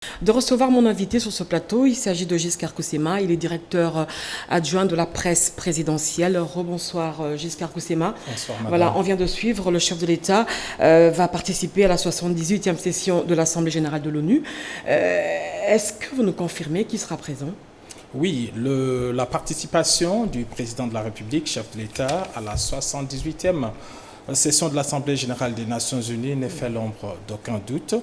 De recevoir mon invité sur ce plateau. Il s'agit de Giscard Coussema. Il est directeur adjoint de la presse présidentielle. Rebonsoir Giscard Coussema. Bonsoir madame. Voilà, on vient de suivre. Le chef de l'État va participer à la 78e session de l'Assemblée générale de l'ONU. Est-ce que vous nous confirmez qu'il sera présent ? Oui, la participation du président de la République, chef de l'État, à la 78e session de l'Assemblée générale des Nations unies ne fait l'ombre d'aucun doute.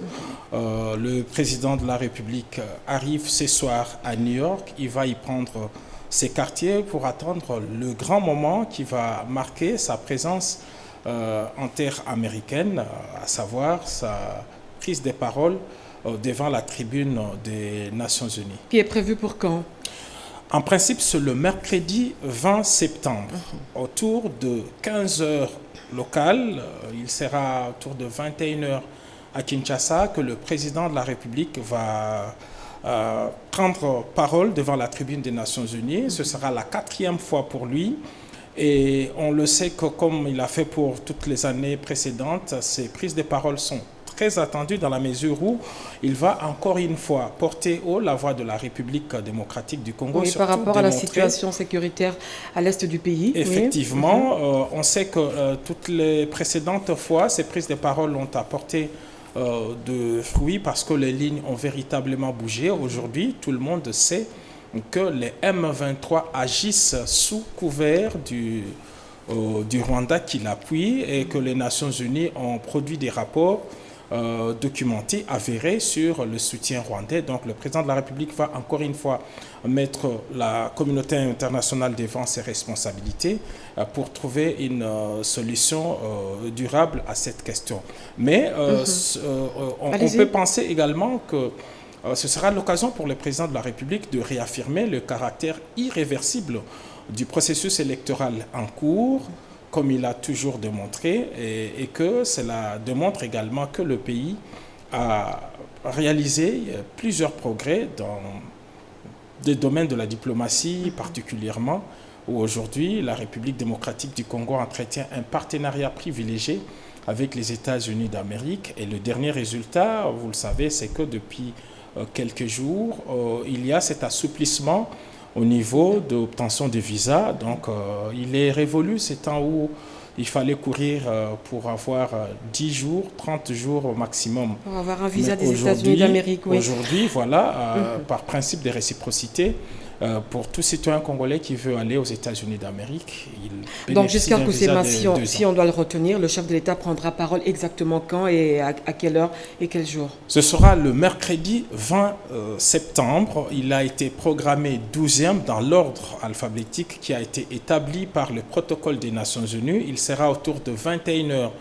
Le président de la République arrive ce soir à New York. Il va y prendre ses quartiers pour attendre le grand moment qui va marquer sa présence en terre américaine, à savoir sa prise de parole devant la tribune des Nations unies. Qui est prévu pour quand ? En principe, c'est le mercredi 20 septembre, autour de 15 heures locales. Il sera autour de 21 heures à Kinshasa que le président de la République va prendre parole devant la tribune des Nations unies. Ce sera la 4e fois pour lui. Et on le sait que comme il a fait pour toutes les années précédentes, ses prises de parole sont très attendu dans la mesure où il va encore une fois porter haut la voix de la République démocratique du Congo. Oui, par rapport à la situation sécuritaire à l'est du pays. Effectivement, oui. On sait que toutes les précédentes fois, ces prises de parole ont apporté de fruits parce que les lignes ont véritablement bougé. Aujourd'hui, tout le monde sait que les M23 agissent sous couvert du Rwanda qui l'appuie et que les Nations unies ont produit des rapports documenté, avéré sur le soutien rwandais. Donc le président de la République va encore une fois mettre la communauté internationale devant ses responsabilités pour trouver une solution durable à cette question. Mais on peut penser également que ce sera l'occasion pour le président de la République de réaffirmer le caractère irréversible du processus électoral en cours, comme il a toujours démontré, et que cela démontre également que le pays a réalisé plusieurs progrès dans des domaines de la diplomatie particulièrement, où aujourd'hui la République démocratique du Congo entretient un partenariat privilégié avec les États-Unis d'Amérique. Et le dernier résultat, vous le savez, c'est que depuis quelques jours, il y a cet assouplissement au niveau d'obtention de visas. Donc, il est révolu ces temps où il fallait courir pour avoir 10 jours, 30 jours au maximum. Pour avoir un visa des États-Unis d'Amérique, oui. Aujourd'hui, voilà, par principe de réciprocité, pour tout citoyen congolais qui veut aller aux États-Unis d'Amérique, il donc Giscard Coussema, si on doit le retenir, le chef de l'État prendra parole exactement quand et à quelle heure et quel jour? Ce sera le mercredi 20 septembre. Il a été programmé 12e dans l'ordre alphabétique qui a été établi par le protocole des Nations Unies. Il sera autour de 21 heures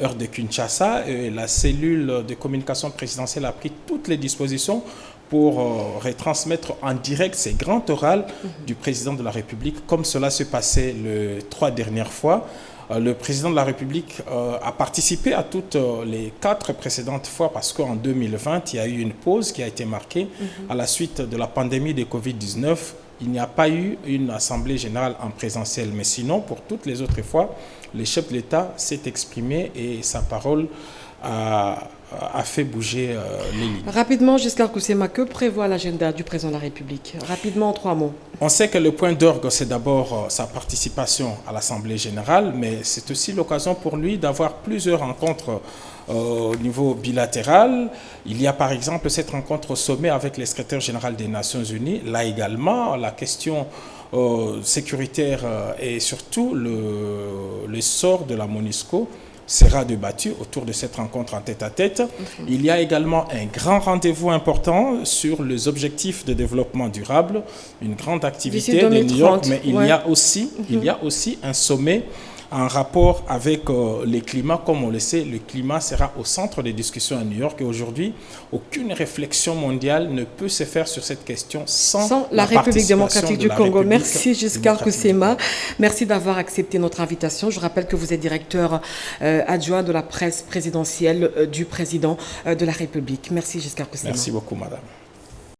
heure de Kinshasa. Et la cellule de communication présidentielle a pris toutes les dispositions pour retransmettre en direct ces grands orales du président de la République, comme cela se passait les 3 dernières fois. Le président de la République a participé à toutes les 4 précédentes fois parce qu'en 2020, il y a eu une pause qui a été marquée à la suite de la pandémie de Covid-19. Il n'y a pas eu une assemblée générale en présentiel. Mais sinon, pour toutes les autres fois, le chef de l'État s'est exprimé et sa parole a fait bouger les lignes. Rapidement, Giscard Coussema, que prévoit l'agenda du président de la République? Rapidement, en 3 mots. On sait que le point d'orgue, c'est d'abord sa participation à l'Assemblée générale, mais c'est aussi l'occasion pour lui d'avoir plusieurs rencontres au niveau bilatéral. Il y a par exemple cette rencontre au sommet avec le secrétaire général des Nations Unies. Là également, la question sécuritaire et surtout le sort de la MONUSCO sera débattu autour de cette rencontre en tête-à-tête. Il y a également un grand rendez-vous important sur les objectifs de développement durable, une grande activité de New York, mais il y a aussi un sommet en rapport avec le climat. Comme on le sait, le climat sera au centre des discussions à New York et aujourd'hui, aucune réflexion mondiale ne peut se faire sur cette question sans la République démocratique du Congo. Merci Giscard Coussema. Merci d'avoir accepté notre invitation. Je rappelle que vous êtes directeur adjoint de la presse présidentielle du président de la République. Merci Giscard Coussema. Merci beaucoup, madame.